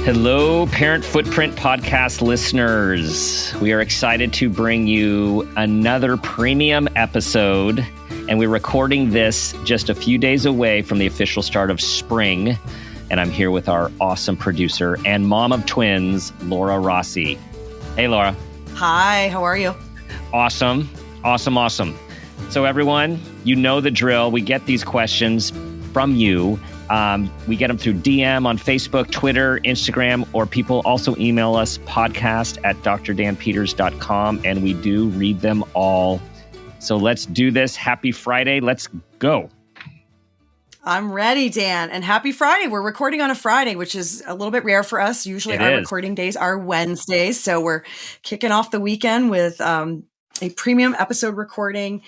Hello, Parent Footprint Podcast listeners. We are excited to bring you another premium episode, and we're recording this just a few days away from the official start of spring. And I'm here with our awesome producer and mom of twins, Laura Rossi. Hey, Laura. Hi, how are you? Awesome. So everyone, you know the drill. We get these questions from you. We get them through DM on Facebook, Twitter, Instagram, or people also email us podcast@drdanpeters.com, and we do read them all. So let's do this. Happy Friday. Let's go. I'm ready, Dan. And happy Friday. We're recording on a Friday, which is a little bit rare for us. Usually our recording days are Wednesdays. So we're kicking off the weekend with a premium episode recording.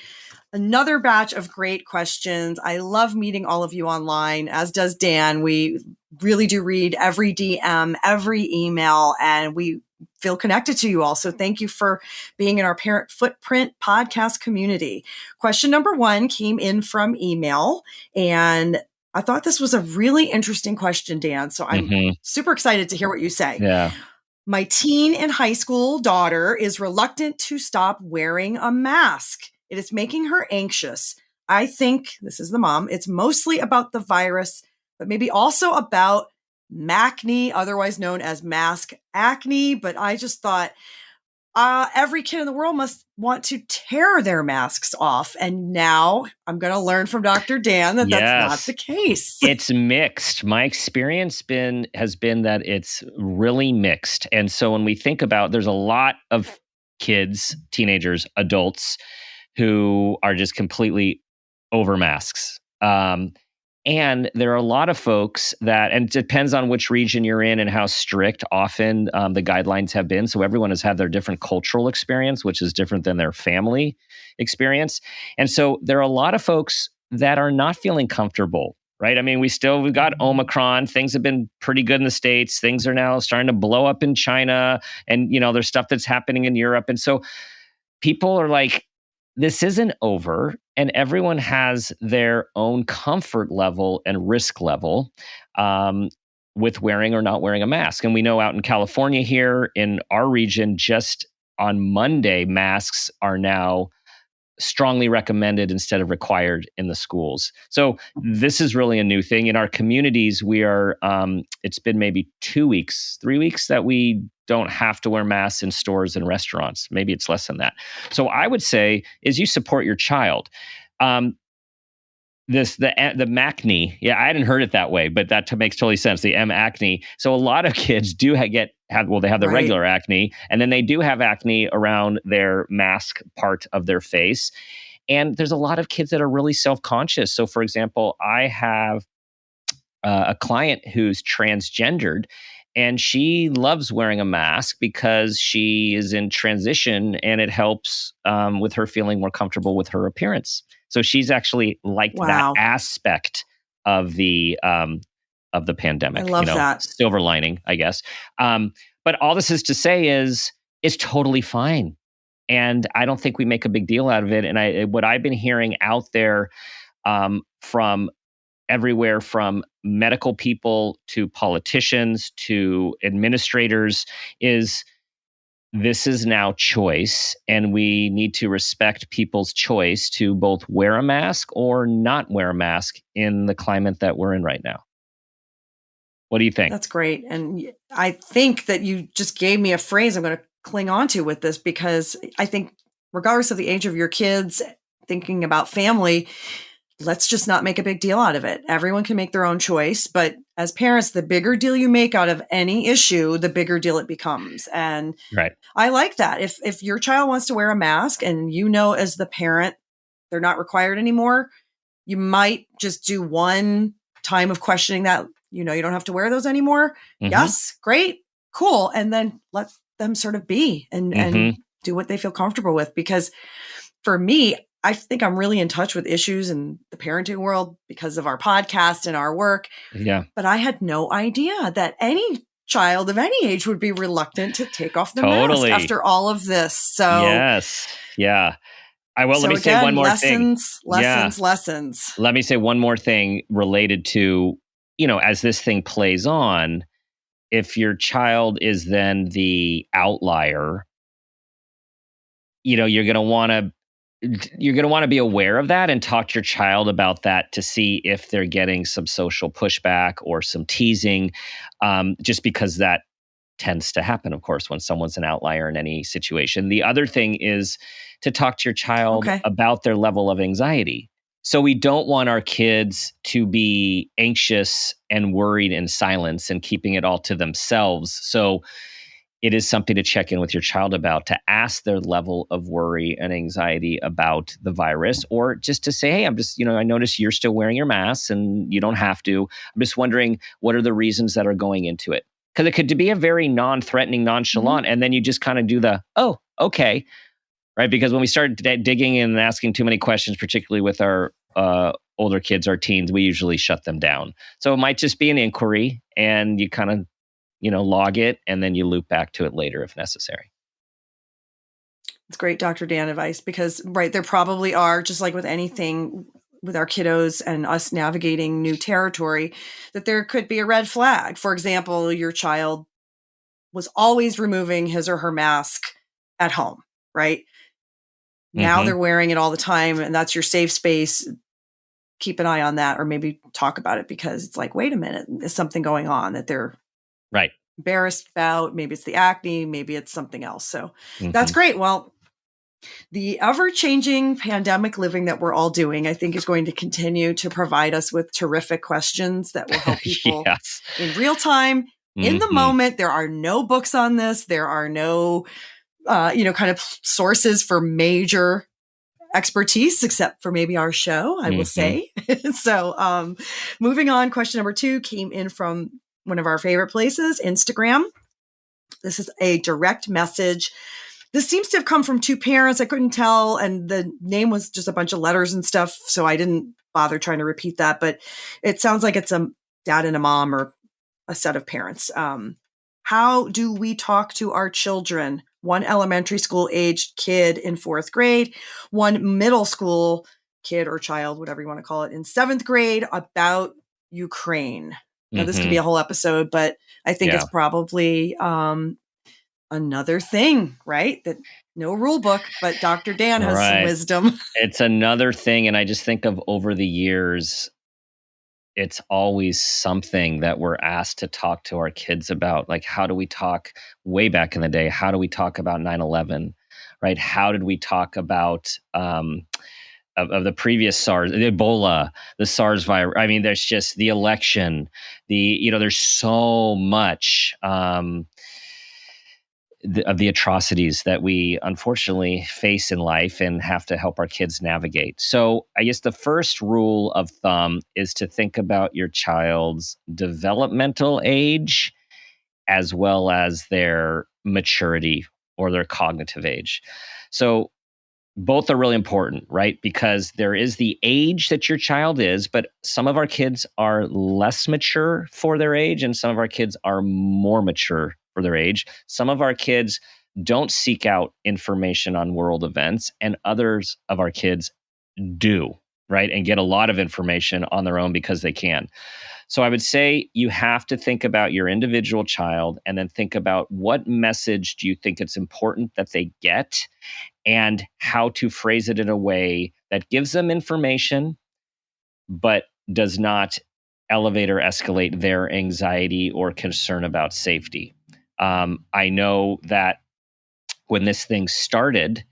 Another batch of great questions. I love meeting all of you online, as does Dan. We really do read every DM, every email, and we feel connected to you all. So thank you for being in our Parent Footprint podcast community. Question number 1 came in from email, and I thought this was a really interesting question, Dan. So I'm super excited to hear what you say. Yeah. My teen and high school daughter is reluctant to stop wearing a mask. It is making her anxious. I think, this is the mom, it's mostly about the virus, but maybe also about acne, otherwise known as mask acne. But I just thought every kid in the world must want to tear their masks off. And now I'm going to learn from Dr. Dan that that's not the case. It's mixed. My experience has been that it's really mixed. And so when we think about, there's a lot of kids, teenagers, adults, who are just completely over masks. And there are a lot of folks that, and it depends on which region you're in and how strict often the guidelines have been. So everyone has had their different cultural experience, which is different than their family experience. And so there are a lot of folks that are not feeling comfortable, right? I mean, we've got Omicron. Things have been pretty good in the States. Things are now starting to blow up in China. And, there's stuff that's happening in Europe. And so people are like, this isn't over, and everyone has their own comfort level and risk level with wearing or not wearing a mask. And we know out in California here in our region, just on Monday, masks are now strongly recommended instead of required in the schools. So this is really a new thing. In our communities, we are, it's been maybe 2 weeks, 3 weeks that we don't have to wear masks in stores and restaurants. Maybe it's less than that. So I would say is you support your child. The acne, I hadn't heard it that way, but that makes totally sense. The acne. So a lot of kids do they have the regular acne, and then they do have acne around their mask part of their face. And there's a lot of kids that are really self-conscious. So for example, I have a client who's transgendered, and she loves wearing a mask because she is in transition and it helps with her feeling more comfortable with her appearance. So she's actually liked that aspect of the pandemic. I love that. Silver lining, I guess. But all this is to say is it's totally fine. And I don't think we make a big deal out of it. And what I've been hearing out there from everywhere from medical people to politicians to administrators is this is now choice, and we need to respect people's choice to both wear a mask or not wear a mask in the climate that we're in right now. What do you think? That's great. And I think that you just gave me a phrase I'm going to cling on to with this, because I think regardless of the age of your kids, thinking about family, let's just not make a big deal out of it. Everyone can make their own choice. But as parents, the bigger deal you make out of any issue, the bigger deal it becomes. And I like that. If your child wants to wear a mask and as the parent, they're not required anymore, you might just do one time of questioning that, you don't have to wear those anymore. Mm-hmm. Yes, great, cool. And then let them sort of be and do what they feel comfortable with. Because for me, I think I'm really in touch with issues in the parenting world because of our podcast and our work. Yeah. But I had no idea that any child of any age would be reluctant to take off the mask after all of this. So yes. Yeah. Let me say one more thing. Lessons. Let me say one more thing related to, as this thing plays on, if your child is then the outlier, you're going to want to be aware of that and talk to your child about that to see if they're getting some social pushback or some teasing, just because that tends to happen, of course, when someone's an outlier in any situation. The other thing is to talk to your child Okay. about their level of anxiety. So we don't want our kids to be anxious and worried in silence and keeping it all to themselves. So it is something to check in with your child about, to ask their level of worry and anxiety about the virus, or just to say, hey, I notice you're still wearing your mask and you don't have to. I'm just wondering, what are the reasons that are going into it? Because it could be a very non-threatening, nonchalant, and then you just kind of do the, oh, okay, right? Because when we start digging in and asking too many questions, particularly with our older kids, our teens, we usually shut them down. So it might just be an inquiry, and you kind of log it, and then you loop back to it later if necessary. It's great Dr. Dan advice, because there probably are, just like with anything with our kiddos and us navigating new territory, that there could be a red flag. For example, your child was always removing his or her mask at home, right? Now they're wearing it all the time, and that's your safe space. Keep an eye on that, or maybe talk about it, because it's like, wait a minute, is something going on that they're right embarrassed about? Maybe it's the acne, maybe it's something else. So that's great. Well, the ever-changing pandemic living that we're all doing, I think, is going to continue to provide us with terrific questions that will help people yes. in real time, in the moment. There are no books on this. There are no, kind of sources for major expertise, except for maybe our show, I will say. So moving on, question number 2 came in from one of our favorite places, Instagram. This is a direct message. This seems to have come from 2 parents. I couldn't tell, and the name was just a bunch of letters and stuff, so I didn't bother trying to repeat that, but it sounds like it's a dad and a mom, or a set of parents. How do we talk to our children? One elementary school aged kid in 4th grade, one middle school kid or child, whatever you want to call it, in 7th grade, about Ukraine. Now, this could be a whole episode, but I think it's probably another thing, right? That no rule book, but Dr. Dan has some wisdom. It's another thing. And I just think of, over the years, it's always something that we're asked to talk to our kids about. Like, how do we talk way back in the day? How do we talk about 9/11, right? How did we talk about of the previous SARS, the Ebola, the SARS virus? I mean, there's just the election, there's so much of the atrocities that we unfortunately face in life and have to help our kids navigate. So I guess the first rule of thumb is to think about your child's developmental age as well as their maturity or their cognitive age. So both are really important, right? Because there is the age that your child is, but some of our kids are less mature for their age, and some of our kids are more mature for their age. Some of our kids don't seek out information on world events, and others of our kids do, right? And get a lot of information on their own because they can. So I would say you have to think about your individual child, and then think about, what message do you think it's important that they get, and how to phrase it in a way that gives them information, but does not elevate or escalate their anxiety or concern about safety. I know that when this thing started,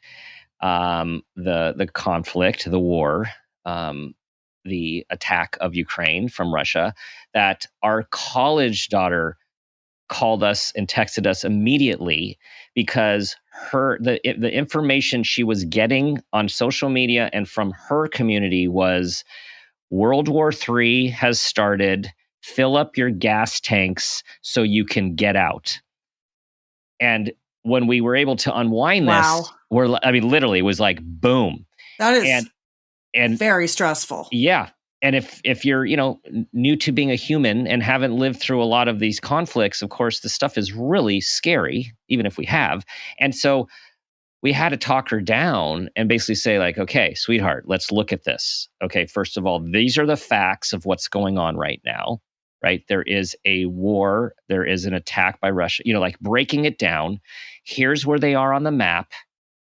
the conflict, the war, the attack of Ukraine from Russia, that our college daughter called us and texted us immediately, because the information she was getting on social media and from her community was, World War III has started. Fill up your gas tanks so you can get out. And when we were able to unwind this, literally, it was like boom. That is and very stressful. Yeah. And if you're, new to being a human and haven't lived through a lot of these conflicts, of course, the stuff is really scary, even if we have. And so we had to talk her down and basically say, like, okay, sweetheart, let's look at this. Okay, first of all, these are the facts of what's going on right now, right? There is a war. There is an attack by Russia, like breaking it down. Here's where they are on the map.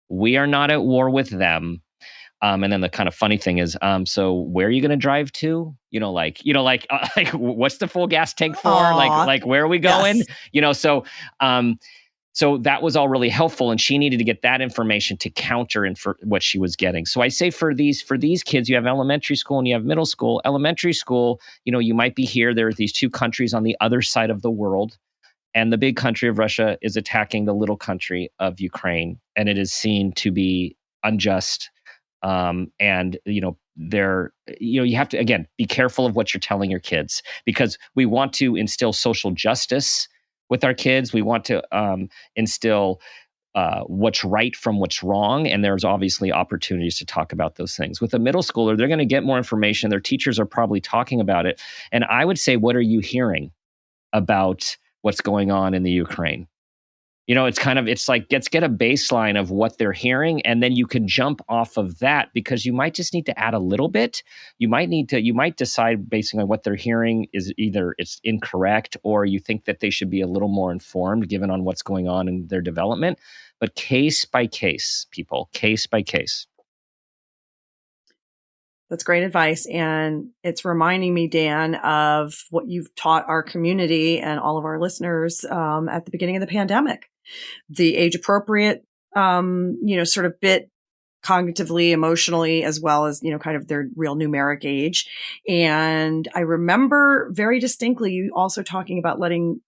We are not at war with them. And then the kind of funny thing is, so where are you going to drive to? Like what's the full gas tank for? Aw, Like where are we going? yes. So that was all really helpful, and she needed to get that information to counter and for what she was getting. So I say for these kids, you have elementary school and you have middle school. Elementary school, you might be here. There are these two countries on the other side of the world, and the big country of Russia is attacking the little country of Ukraine, and it is seen to be unjust. And you have to, again, be careful of what you're telling your kids, because we want to instill social justice with our kids. We want to instill what's right from what's wrong. And there's obviously opportunities to talk about those things. With a middle schooler, they're going to get more information. Their teachers are probably talking about it. And I would say, what are you hearing about what's going on in the Ukraine? It's like, let's get a baseline of what they're hearing, and then you can jump off of that, because you might just need to add a little bit. You might decide based on what they're hearing is either it's incorrect, or you think that they should be a little more informed given on what's going on in their development. But case by case, people, case by case. That's great advice. And it's reminding me, Dan, of what you've taught our community and all of our listeners at the beginning of the pandemic. The age appropriate, sort of bit cognitively, emotionally, as well as, kind of their real numeric age. And I remember very distinctly you also talking about letting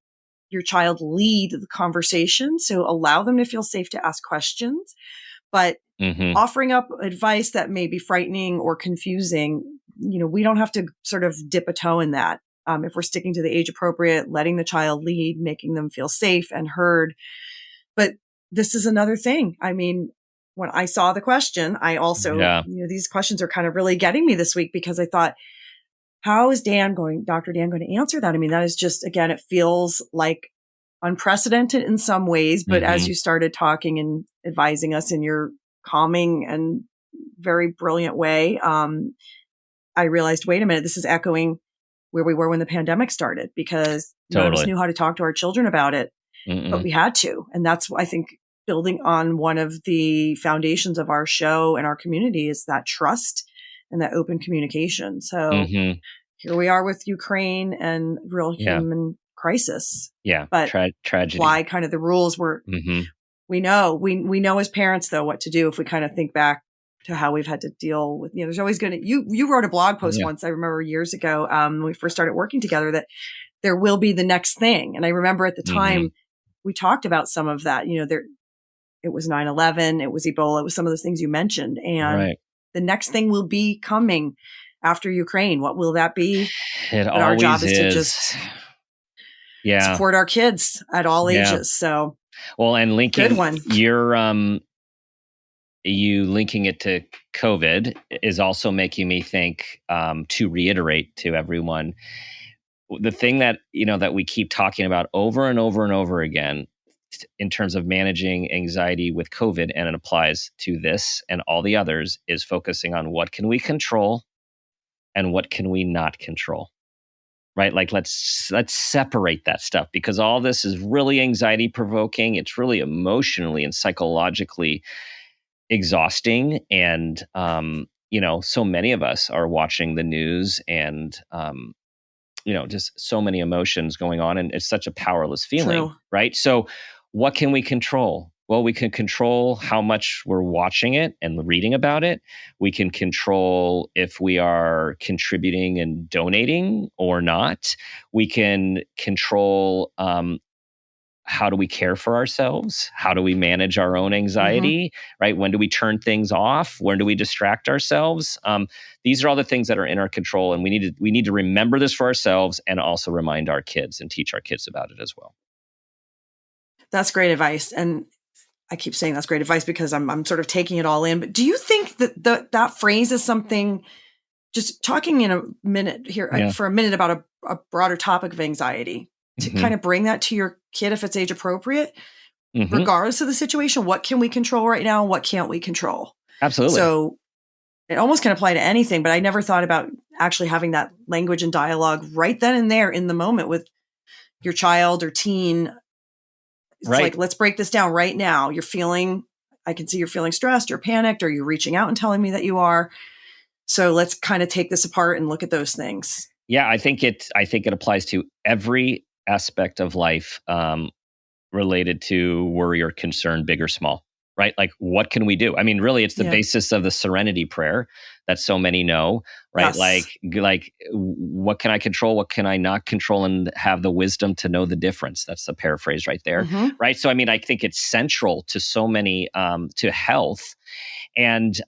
your child lead the conversation. So allow them to feel safe to ask questions, but offering up advice that may be frightening or confusing, we don't have to sort of dip a toe in that. If we're sticking to the age appropriate, letting the child lead, making them feel safe and heard. But this is another thing. I mean, when I saw the question, I also, these questions are kind of really getting me this week, because I thought, how is Dr. Dan going to answer that? I mean, that is just, again, it feels like unprecedented in some ways, but as you started talking and advising us in your calming and very brilliant way, I realized, wait a minute, this is echoing where we were when the pandemic started, because none of us knew how to talk to our children about it, but we had to. And that's, I think, building on one of the foundations of our show and our community is that trust and that open communication. So here we are with Ukraine and real human crisis. Yeah. But tragedy. Why kind of the rules were, we know as parents though, what to do if we kind of think back to how we've had to deal with, there's always you wrote a blog post once, I remember years ago, when we first started working together, that there will be the next thing. And I remember at the time we talked about some of that, it was 9/11, it was Ebola, it was some of those things you mentioned. And the next thing will be coming after Ukraine. What will that be? But our job is to just support our kids at all ages. So, well, and linking good one. You linking it to COVID is also making me think, to reiterate to everyone, the thing that, that we keep talking about over and over and over again in terms of managing anxiety with COVID, and it applies to this and all the others, is focusing on what can we control and what can we not control. Right? Like let's separate that stuff, because all this is really anxiety provoking. It's really emotionally and psychologically exhausting. And, so many of us are watching the news and, just so many emotions going on, and it's such a powerless feeling. True. Right? So what can we control? Well, we can control how much we're watching it and reading about it. We can control if we are contributing and donating or not. We can control how do we care for ourselves? How do we manage our own anxiety? Right? When do we turn things off? When do we distract ourselves? These are all the things that are in our control, and we need to remember this for ourselves, and also remind our kids and teach our kids about it as well. That's great advice. And I keep saying that's great advice because I'm sort of taking it all in. But do you think that that phrase is something, just talking in a minute here for a minute about a broader topic of anxiety, to kind of bring that to your kid if it's age appropriate, regardless of the situation? What can we control right now? What can't we control? Absolutely. So it almost can apply to anything, but I never thought about actually having that language and dialogue right then and there in the moment with your child or teen. It's Right. like, let's break this down right now. I can see you're feeling stressed or panicked, or you're reaching out and telling me that you are. So let's kind of take this apart and look at those things. Yeah, I think it applies to every aspect of life, related to worry or concern, big or small, right? Like, what can we do? I mean, really, it's the Yeah. basis of the serenity prayer that so many know, right? Yes. What can I control? What can I not control? And have the wisdom to know the difference. That's the paraphrase right there, Mm-hmm. right? So, I mean, I think it's central to so many, to health. And,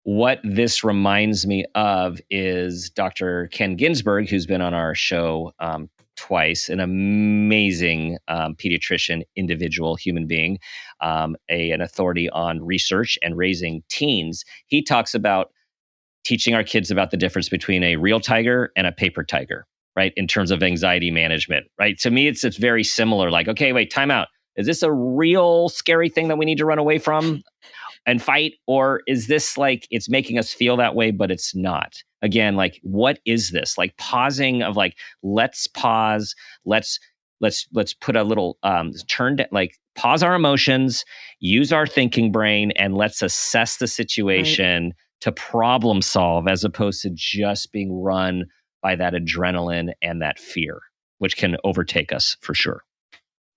what this reminds me of is Dr. Ken Ginsberg, who's been on our show twice, an amazing pediatrician, individual, human being, an authority on research and raising teens. He talks about teaching our kids about the difference between a real tiger and a paper tiger, right? In terms of anxiety management, right? To me, it's very similar. Like, okay, wait, time out. Is this a real scary thing that we need to run away from and fight, or is this like it's making us feel that way but it's not? Again, like, what is this? Like, pausing of like, let's pause, let's put a little like, pause our emotions, use our thinking brain, and let's assess the Right. situation to problem solve, as opposed to just being run by that adrenaline and that fear, which can overtake us for sure.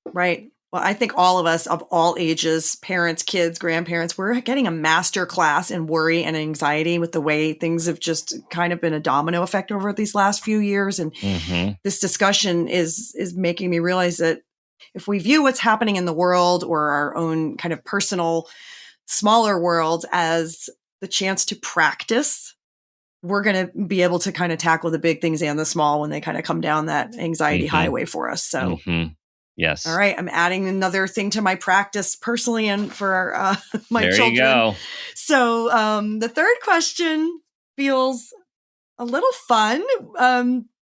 Right. Well, I think all of us of all ages, parents, kids, grandparents, we're getting a master class in worry and anxiety with the way things have just kind of been a domino effect over these last few years. And Mm-hmm. this discussion is making me realize that if we view what's happening in the world or our own kind of personal, smaller world as the chance to practice, we're going to be able to kind of tackle the big things and the small when they kind of come down that anxiety Mm-hmm. highway for us. So, Mm-hmm. all Yes. right, I'm adding another thing to my practice personally and for my There you children. go. So the third question feels a little fun,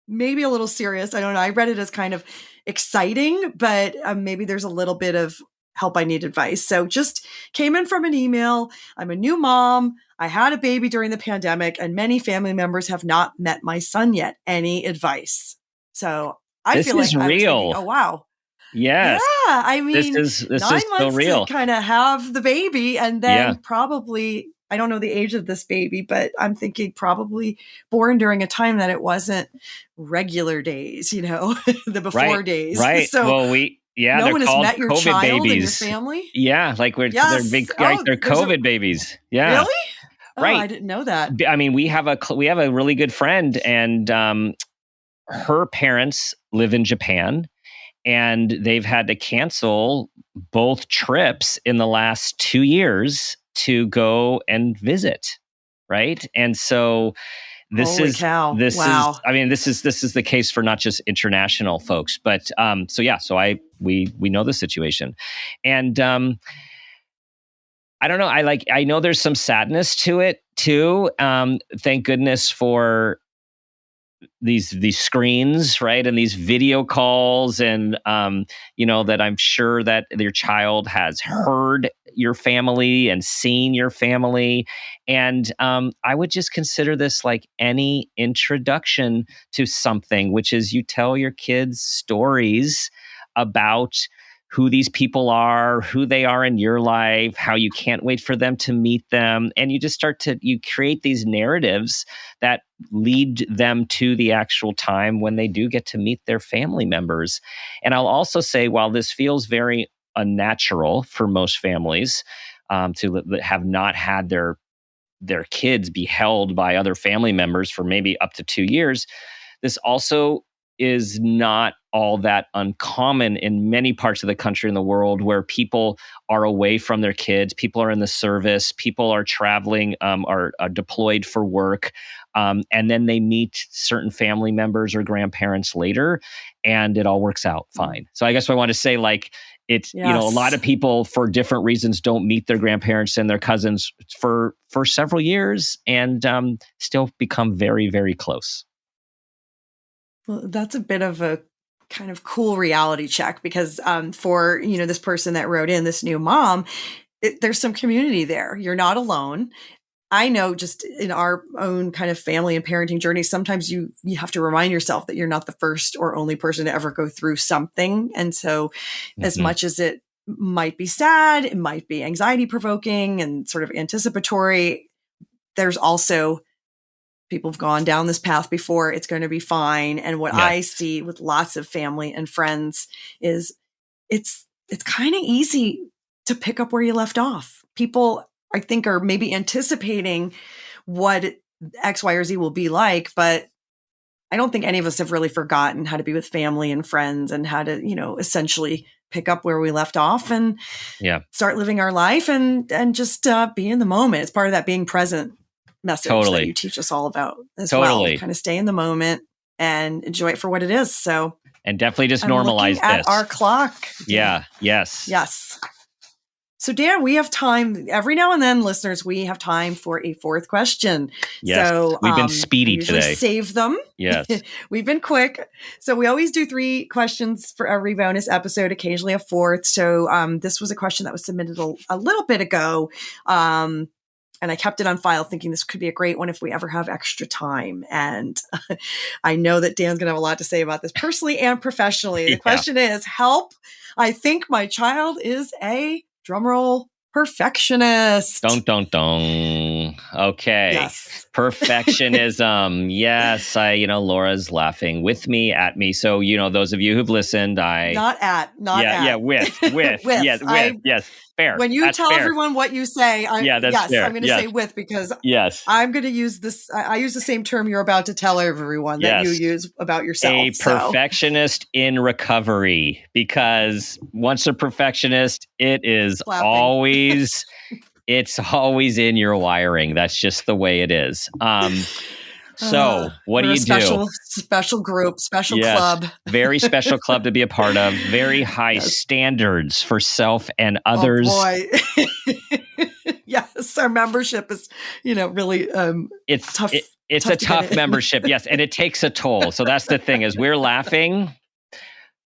maybe a little serious. I don't know. I read it as kind of exciting, but maybe there's a little bit of help. I need advice. So just came in from an email. I'm a new mom. I had a baby during the pandemic, and many family members have not met my son yet. Any advice? So I This feel is like I was thinking, real. oh, wow. Yeah, Yes. I This mean, is this is 9 so months to real. kind of have the baby, and Yeah. then probably, I don't know the age of this baby, but I'm thinking probably born during a time that it wasn't regular days, the before Right. days. Right. So Well, no they're one has called met your COVID child and your babies. family. Yeah, like they're Yes. big, like Oh, they're there's a COVID babies. Yeah. really? Oh, I Right. didn't know that. I mean, we have a really good friend, and her parents live in Japan, and they've had to cancel both trips in the last 2 years to go and visit. Right. And so this Holy is cow. this is Wow. I mean, this is the case for not just international folks, but so yeah, so we know the situation. And I don't know, I know there's some sadness to it too. Thank goodness for these screens, right, and these video calls, and that I'm sure that your child has heard your family and seen your family. And I would just consider this like any introduction to something, which is you tell your kids stories about who these people are, who they are in your life, how you can't wait for them to meet them, and you just you create these narratives that lead them to the actual time when they do get to meet their family members. And I'll also say, while this feels very unnatural for most families, to have not had their kids be held by other family members for maybe up to 2 years, this also is not all that uncommon in many parts of the country and the world, where people are away from their kids, people are in the service, people are traveling, are deployed for work, and then they meet certain family members or grandparents later, and it all works out fine. So I guess what I want to say, like, it's, a lot Yes. of people for different reasons don't meet their grandparents and their cousins for several years, and still become very, very close. Well, that's a bit of a kind of cool reality check because for this person that wrote in, this new mom, there's some community there. You're not alone. I know just in our own kind of family and parenting journey, sometimes you have to remind yourself that you're not the first or only person to ever go through something. And so as much as it might be sad, it might be anxiety provoking and sort of anticipatory, there's also people have gone down this path before. It's going to be fine. And what I see with lots of family and friends is it's kind of easy to pick up where you left off. People, I think, are maybe anticipating what X, Y, or Z will be like, but I don't think any of us have really forgotten how to be with family and friends and how to, essentially pick up where we left off and start living our life and just be in the moment. It's part of that being present message that you teach us all about as well. Kind of stay in the moment and enjoy it for what it is. So, and definitely just normalize this. At our clock. Dan. Yes. So, Dan, we have time every now and then, listeners. We have time for a fourth question. Yes, so we've been speedy today. Save them. Yes, we've been quick. So we always do 3 questions for every bonus episode. Occasionally a fourth. So this was a question that was submitted a little bit ago. And I kept it on file thinking this could be a great one if we ever have extra time. And I know that Dan's going to have a lot to say about this personally and professionally. The question is, help. I think my child is a, drumroll, perfectionist. Don't. Okay. Yes. Perfectionism. Yes. Laura's laughing with me, at me. So, those of you who've listened, Not at. With. Yes, with. Yes. Fair. When you tell everyone what you say, fair. I'm going to say with, because I'm going to use this. I use the same term you're about to tell everyone that you use about yourself. A perfectionist in recovery, because once a perfectionist, it is always, it's always in your wiring. That's just the way it is. So what do you do? Special group, special club. Very special club to be a part of. Very high standards for self and others. Oh boy. Yes, our membership is, really it's tough. It's a tough membership, yes, and it takes a toll. So that's the thing, is we're laughing,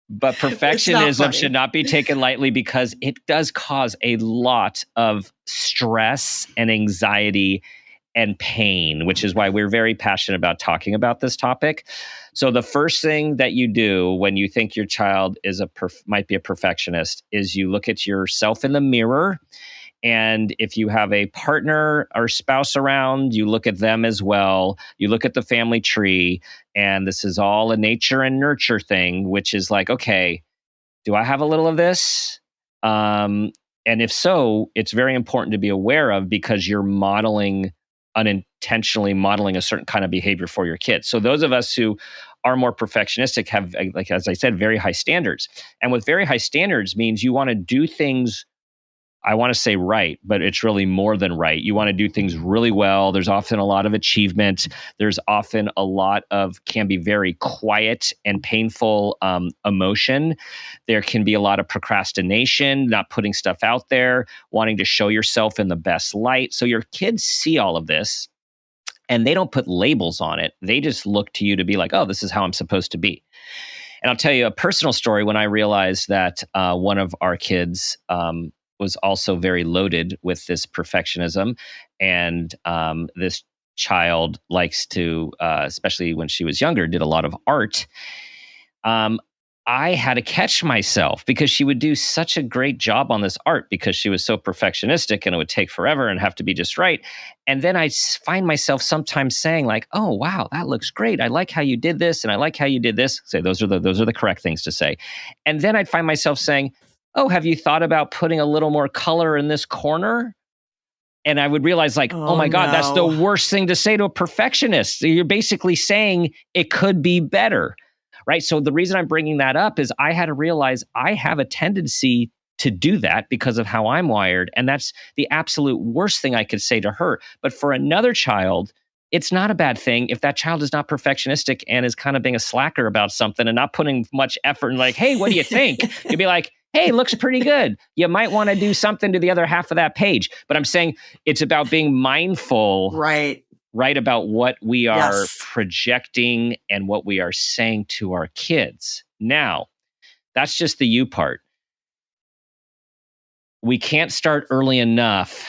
but perfectionism should not be taken lightly, because it does cause a lot of stress and anxiety and pain, which is why we're very passionate about talking about this topic. So the first thing that you do when you think your child is might be a perfectionist is you look at yourself in the mirror. And if you have a partner or spouse around, you look at them as well. You look at the family tree, and this is all a nature and nurture thing, which is like, okay, do I have a little of this? And if so, it's very important to be aware of, because you're unintentionally modeling a certain kind of behavior for your kids. So those of us who are more perfectionistic have, like, as I said, very high standards. And with very high standards means you want to do things, I want to say right, but it's really more than right. You want to do things really well. There's often a lot of achievement. There's often a lot of, can be very quiet and painful emotion. There can be a lot of procrastination, not putting stuff out there, wanting to show yourself in the best light. So your kids see all of this, and they don't put labels on it. They just look to you to be like, oh, this is how I'm supposed to be. And I'll tell you a personal story. When I realized that one of our kids was also very loaded with this perfectionism, and this child likes to, especially when she was younger, did a lot of art. I had to catch myself, because she would do such a great job on this art because she was so perfectionistic, and it would take forever and have to be just right. And then I find myself sometimes saying like, oh, wow, that looks great. I like how you did this. And I like how you did this. Say, those are the correct things to say. And then I'd find myself saying, oh, have you thought about putting a little more color in this corner? And I would realize like, oh my God, that's the worst thing to say to a perfectionist. You're basically saying it could be better, right? So the reason I'm bringing that up is I had to realize I have a tendency to do that because of how I'm wired. And that's the absolute worst thing I could say to her. But for another child, it's not a bad thing if that child is not perfectionistic and is kind of being a slacker about something and not putting much effort and like, hey, what do you think? You'd be like, hey, looks pretty good. You might want to do something to the other half of that page. But I'm saying it's about being mindful, right, about what we are projecting and what we are saying to our kids. Now, that's just the you part. We can't start early enough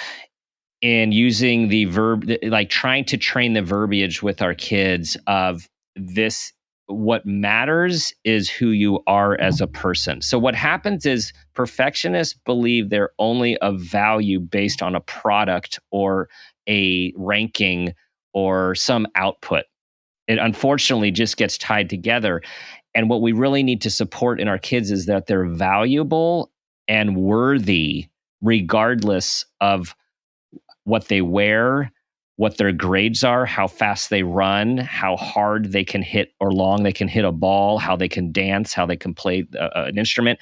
in using the verb, like trying to train the verbiage with our kids of this. What matters is who you are as a person. So what happens is perfectionists believe they're only of value based on a product or a ranking or some output. It unfortunately just gets tied together. And what we really need to support in our kids is that they're valuable and worthy regardless of what they wear, what their grades are, how fast they run, how hard they can hit or long they can hit a ball, how they can dance, how they can play an instrument.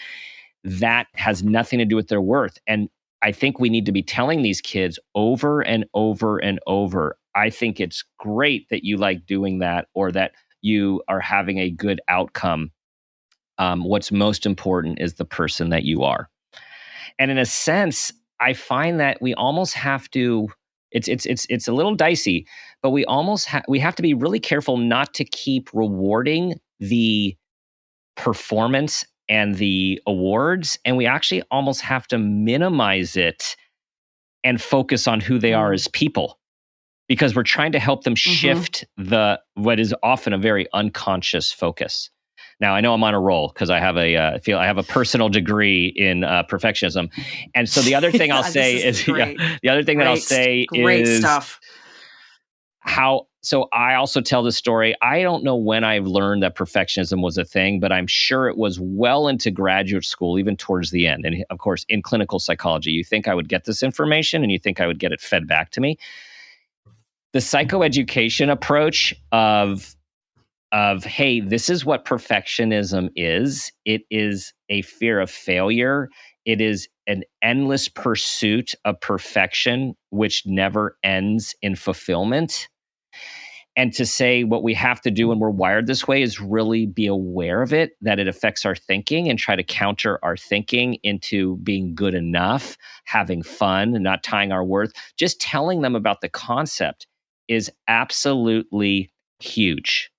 That has nothing to do with their worth. And I think we need to be telling these kids over and over and over, I think it's great that you like doing that or that you are having a good outcome. What's most important is the person that you are. And in a sense, I find that we almost have to, it's a little dicey, but we have to be really careful not to keep rewarding the performance and the awards, and we actually almost have to minimize it and focus on who they are as people, because we're trying to help them shift what is often a very unconscious focus. Now, I know I'm on a roll because I have a personal degree in perfectionism, and so the other thing I'll say is the other thing that I'll say is stuff. So I also tell the story. I don't know when I've learned that perfectionism was a thing, but I'm sure it was well into graduate school, even towards the end. And of course, in clinical psychology, you think I would get this information and you think I would get it fed back to me. The psychoeducation approach of hey, this is what perfectionism is. It is a fear of failure. It is an endless pursuit of perfection, which never ends in fulfillment. And to say what we have to do when we're wired this way is really be aware of it, that it affects our thinking, and try to counter our thinking into being good enough, having fun, and not tying our worth. Just telling them about the concept is absolutely huge.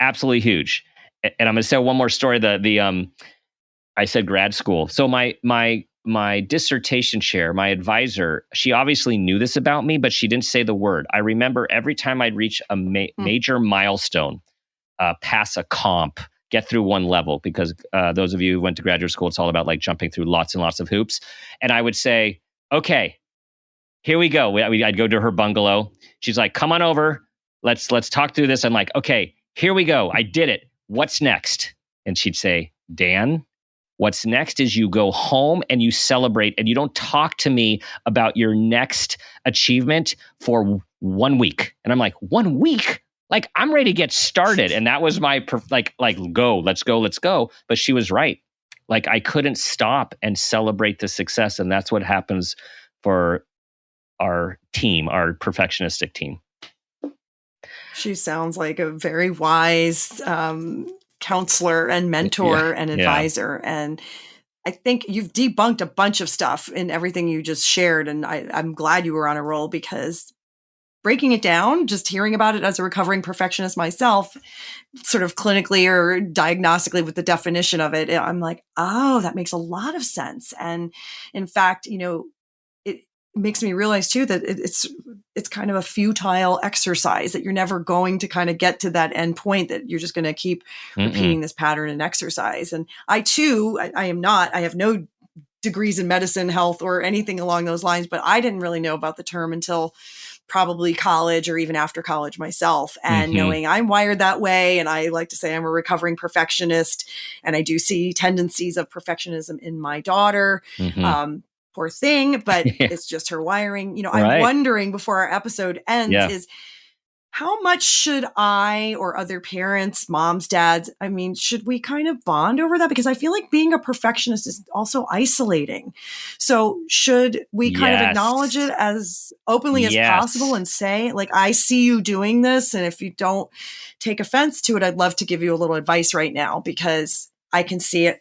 Absolutely huge. And I'm going to say one more story. I said grad school. So my dissertation chair, my advisor, she obviously knew this about me, but she didn't say the word. I remember every time I'd reach a major milestone, pass a comp, get through one level, because those of you who went to graduate school, it's all about like jumping through lots and lots of hoops. And I would say, okay, here we go. I'd go to her bungalow. She's like, come on over. Let's talk through this. I'm like, okay, here we go. I did it. What's next? And she'd say, Dan, what's next is you go home and you celebrate, and you don't talk to me about your next achievement for 1 week. And I'm like, 1 week? Like, I'm ready to get started. And that was my, go, let's go. But she was right. Like, I couldn't stop and celebrate the success. And that's what happens for our team, our perfectionistic team. She sounds like a very wise counselor and mentor and advisor. Yeah. And I think you've debunked a bunch of stuff in everything you just shared. And I'm glad you were on a roll, because breaking it down, just hearing about it as a recovering perfectionist myself, sort of clinically or diagnostically with the definition of it, I'm like, oh, that makes a lot of sense. And in fact, it makes me realize too that it's kind of a futile exercise, that you're never going to kind of get to that end point, that you're just going to keep repeating this pattern and exercise. And I too, I have no degrees in medicine, health, or anything along those lines, but I didn't really know about the term until probably college, or even after college myself, and knowing I'm wired that way. And I like to say I'm a recovering perfectionist, and I do see tendencies of perfectionism in my daughter. Poor thing, but it's just her wiring. I'm wondering, before our episode ends, is how much should I or other parents, moms, dads, should we kind of bond over that? Because I feel like being a perfectionist is also isolating. So should we kind of acknowledge it as openly as possible and say, like, I see you doing this, and if you don't take offense to it, I'd love to give you a little advice right now, because I can see it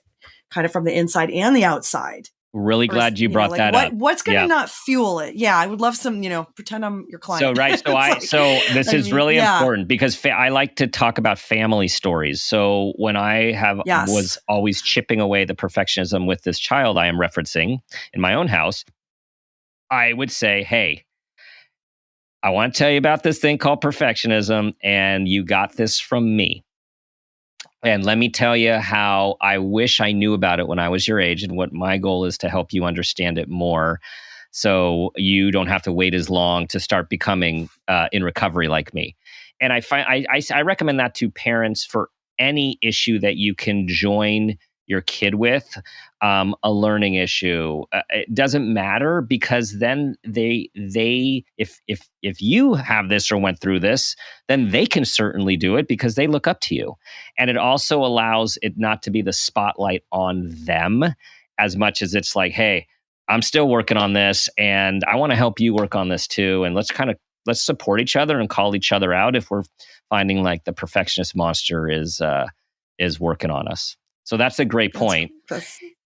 kind of from the inside and the outside. Really glad you brought that up. What's going to not fuel it? Yeah, I would love some, pretend I'm your client. So this is really important, because I like to talk about family stories. So when I was always chipping away the perfectionism with this child I am referencing in my own house, I would say, hey, I want to tell you about this thing called perfectionism, and you got this from me. And let me tell you how I wish I knew about it when I was your age, and what my goal is to help you understand it more, so you don't have to wait as long to start becoming in recovery like me. And I recommend that to parents for any issue that you can join your kid with, a learning issue. It doesn't matter, because then if you have this or went through this, then they can certainly do it because they look up to you. And it also allows it not to be the spotlight on them as much as it's like, hey, I'm still working on this and I want to help you work on this too. And let's support each other and call each other out if we're finding like the perfectionist monster is working on us. So that's a great point.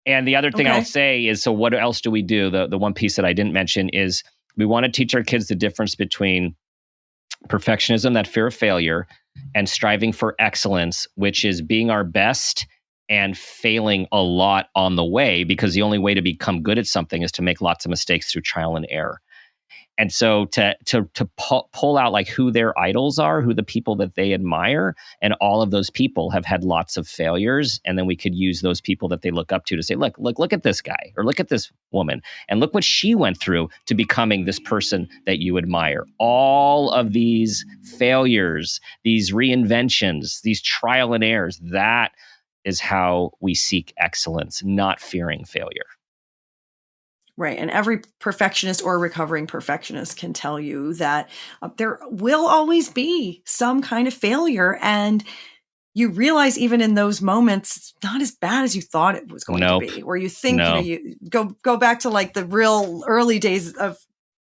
And the other thing I'll say is, so what else do we do? The one piece that I didn't mention is we want to teach our kids the difference between perfectionism, that fear of failure, and striving for excellence, which is being our best and failing a lot on the way, because the only way to become good at something is to make lots of mistakes through trial and error. And so to pull out like who their idols are, who the people that they admire, and all of those people have had lots of failures. And then we could use those people that they look up to say, look at this guy, or look at this woman, and look what she went through to becoming this person that you admire. All of these failures, these reinventions, these trial and errors, that is how we seek excellence, not fearing failure. Right. And every perfectionist or recovering perfectionist can tell you that there will always be some kind of failure. And you realize even in those moments, it's not as bad as you thought it was going to be. Or you think, you go back to like the real early days of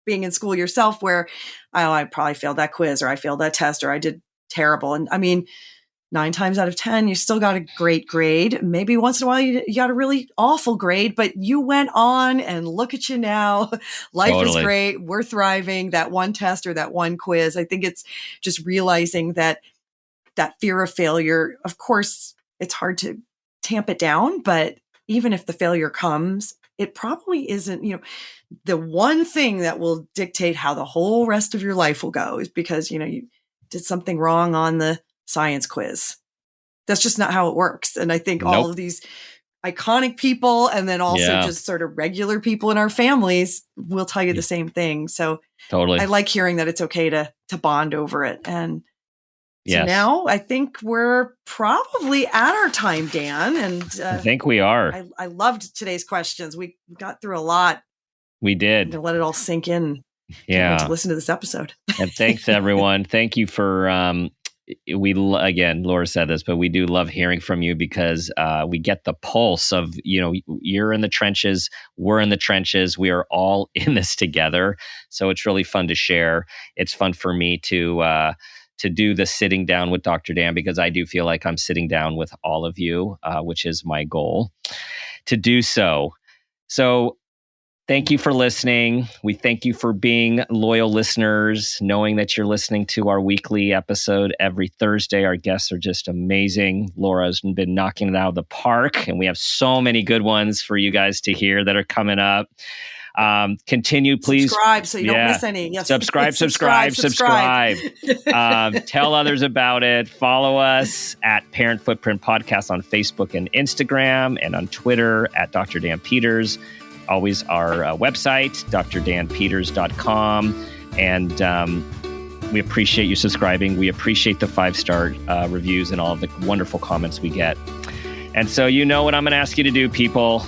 being in school yourself, where I probably failed that quiz, or I failed that test, or I did terrible. And I mean, 9 times out of 10, you still got a great grade. Maybe once in a while you got a really awful grade, but you went on, and look at you now. Life is great. We're thriving. That one test or that one quiz. I think it's just realizing that fear of failure, of course, it's hard to tamp it down, but even if the failure comes, it probably isn't, the one thing that will dictate how the whole rest of your life will go, is because, you did something wrong on the science quiz. That's just not how it works. And I think all of these iconic people, and then also just sort of regular people in our families, will tell you the same thing. So I like hearing that it's okay to bond over it. And so now I think we're probably at our time, Dan. And I think we are. I loved today's questions. We got through a lot. We did. To let it all sink in. Yeah. To listen to this episode. And thanks everyone. Thank you for, again, Laura said this, but we do love hearing from you, because we get the pulse of, you're in the trenches, we're in the trenches, we are all in this together. So it's really fun to share. It's fun for me to do the sitting down with Dr. Dan, because I do feel like I'm sitting down with all of you, which is my goal to do so. So thank you for listening. We thank you for being loyal listeners, knowing that you're listening to our weekly episode every Thursday. Our guests are just amazing. Laura's been knocking it out of the park, and we have so many good ones for you guys to hear that are coming up. Continue, please. Subscribe so you don't miss any. Yes. Subscribe. Tell others about it. Follow us at Parent Footprint Podcast on Facebook and Instagram, and on Twitter at Dr. Dan Peters. Always our website, drdanpeters.com. And we appreciate you subscribing. We appreciate the 5-star reviews and all of the wonderful comments we get. And so you know what I'm going to ask you to do, people.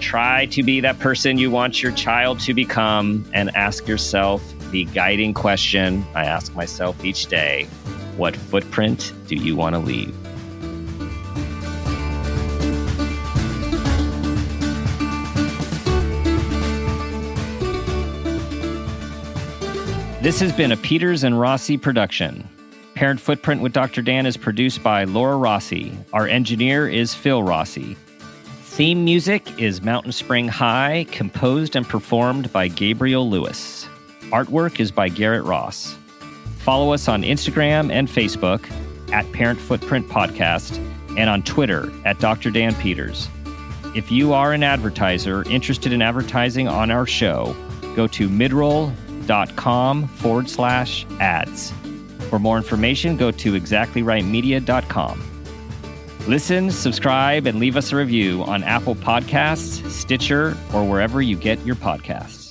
Try to be that person you want your child to become, and ask yourself the guiding question I ask myself each day: what footprint do you want to leave? This has been a Peters and Rossi production. Parent Footprint with Dr. Dan is produced by Laura Rossi. Our engineer is Phil Rossi. Theme music is Mountain Spring High, composed and performed by Gabriel Lewis. Artwork is by Garrett Ross. Follow us on Instagram and Facebook at Parent Footprint Podcast, and on Twitter at Dr. Dan Peters. If you are an advertiser interested in advertising on our show, go to midroll.com exactlyrightmedia.com/ads. For more information, go to exactlyrightmedia.com. Listen, subscribe, and leave us a review on Apple Podcasts, Stitcher, or wherever you get your podcasts.